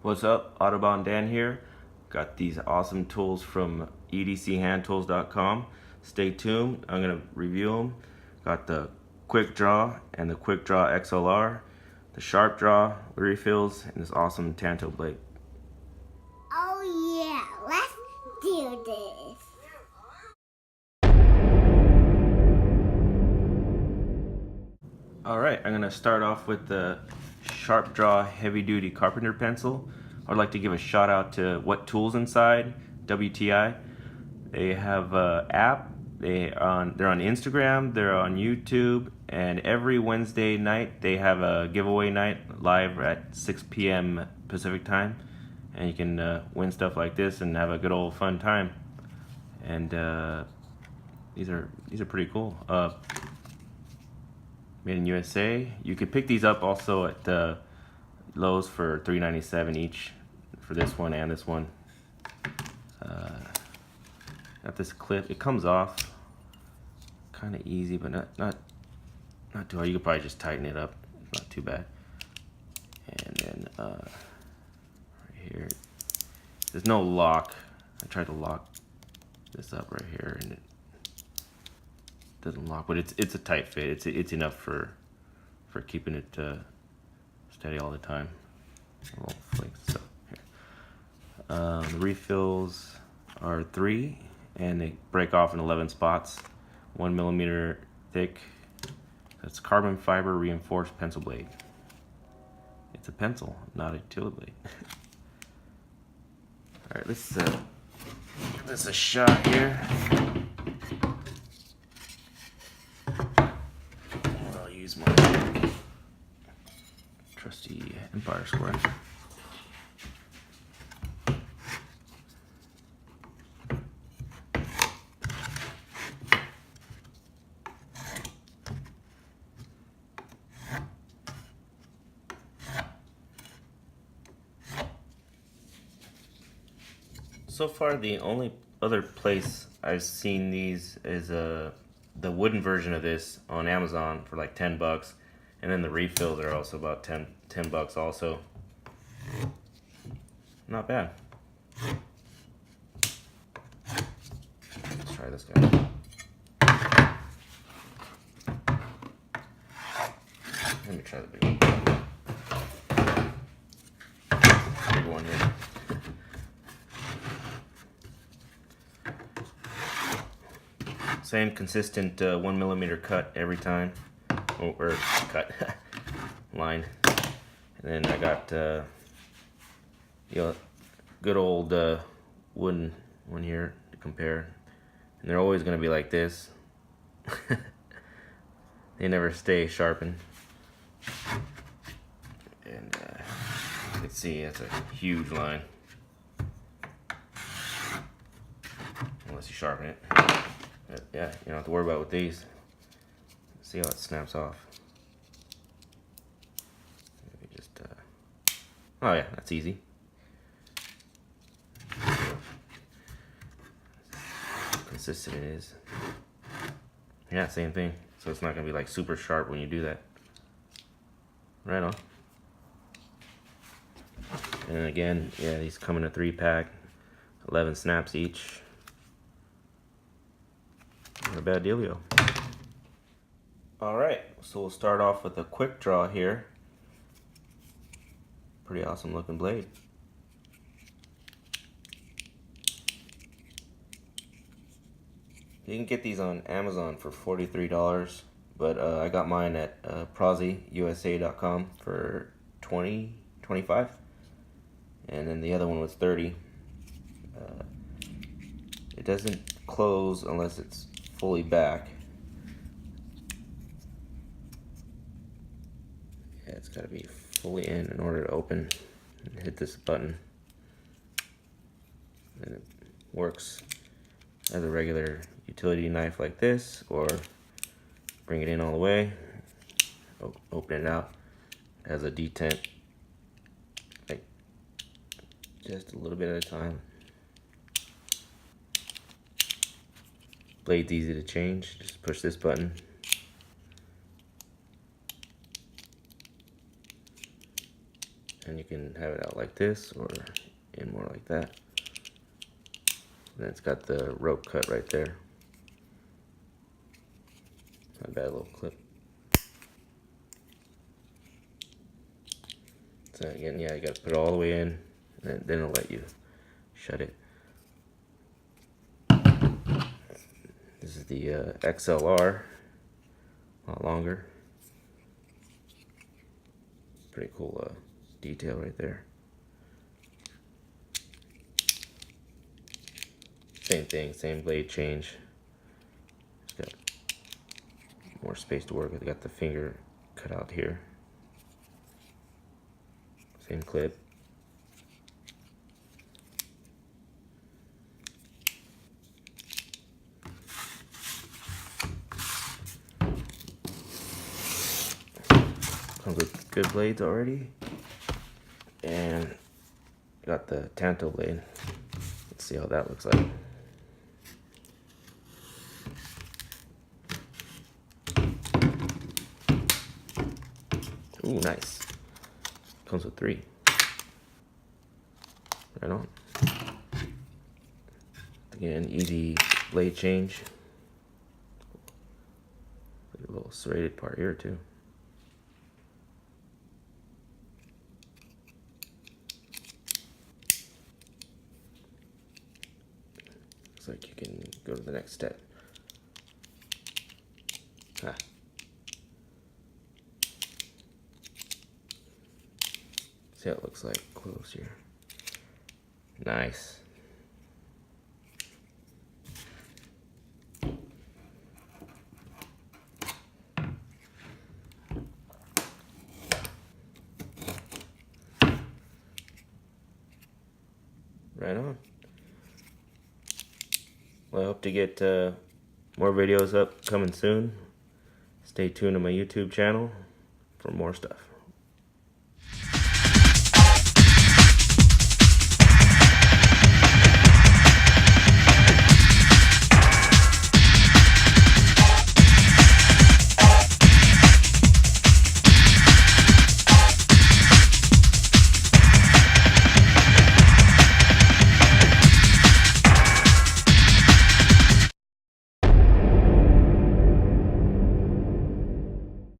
What's up? Autobahn Dan here. Got these awesome tools from edchandtools.com. Stay tuned. I'm going to review them. Got the Quickdraw and the Quickdraw XLR, the Sharpdraw refills, and this awesome Tanto blade. Oh yeah, let's do this. Alright, I'm going to start off with the Sharpdraw Heavy Duty Carpenter Pencil. I'd like to give a shout out to What Tools Inside, WTI. They have an app, they're on Instagram, they're on YouTube, and every Wednesday night they have a giveaway night live at 6 p.m. Pacific time. And you can win stuff like this and have a good old fun time. And these are pretty cool. Made in USA. You could pick these up also at Lowe's for $3.97 each for this one and this one. Got this clip. It comes off kind of easy, but not too hard. You could probably just tighten it up. It's not too bad. And then right here, there's no lock. I tried to lock this up right here, and it doesn't lock, but it's a tight fit. It's enough for keeping it steady all the time. I'll flick this up here. The refills are 3, and they break off in 11 spots. 1 millimeter thick. That's carbon fiber reinforced pencil blade. It's a pencil, not a utility blade. All right, let's give this a shot here. I'll use my trusty Empire square. So far, the only other place I've seen these is the wooden version of this on Amazon for like $10, and then the refills are also about 10 bucks also. Not bad. Let's try this guy. Let me try the big one. Big one here. Same consistent 1 millimeter cut every time, or cut line. And then I got good old wooden one here to compare, and they're always going to be like this. They never stay sharpened. And you can see it's a huge line, unless you sharpen it. But yeah, you don't have to worry about with these. See how it snaps off. Maybe just oh yeah, that's easy. How consistent it is. Yeah, same thing. So it's not gonna be like super sharp when you do that. Right on. And again, yeah, these come in a 3-pack, 11 snaps each. Not a bad dealio. Alright, so we'll start off with a Quickdraw here. Pretty awesome looking blade. You can get these on Amazon for $43, but I got mine at ProziUSA.com for $25, and then the other one was $30. It doesn't close unless it's fully back. Yeah, it's got to be fully in order to open and hit this button. And it works as a regular utility knife like this, or bring it in all the way, open it out as a detent, like just a little bit at a time. Blade's easy to change, just push this button. And you can have it out like this or in more like that. And then it's got the rope cut right there. Not a bad little clip. So again, yeah, you got to put it all the way in, and then it'll let you shut it. This is the XLR, a lot longer. Pretty cool detail right there. Same thing, same blade change. Just got more space to work with. Got the finger cut out here. Same clip. Comes with good blades already. And got the Tanto blade. Let's see how that looks like. Ooh, nice. Comes with 3. Right on. Again, easy blade change. A little serrated part here too. Looks like you can go to the next step. Ah. See how it looks like close here. Nice. Right on. Well, I hope to get more videos up coming soon. Stay tuned to my YouTube channel for more stuff.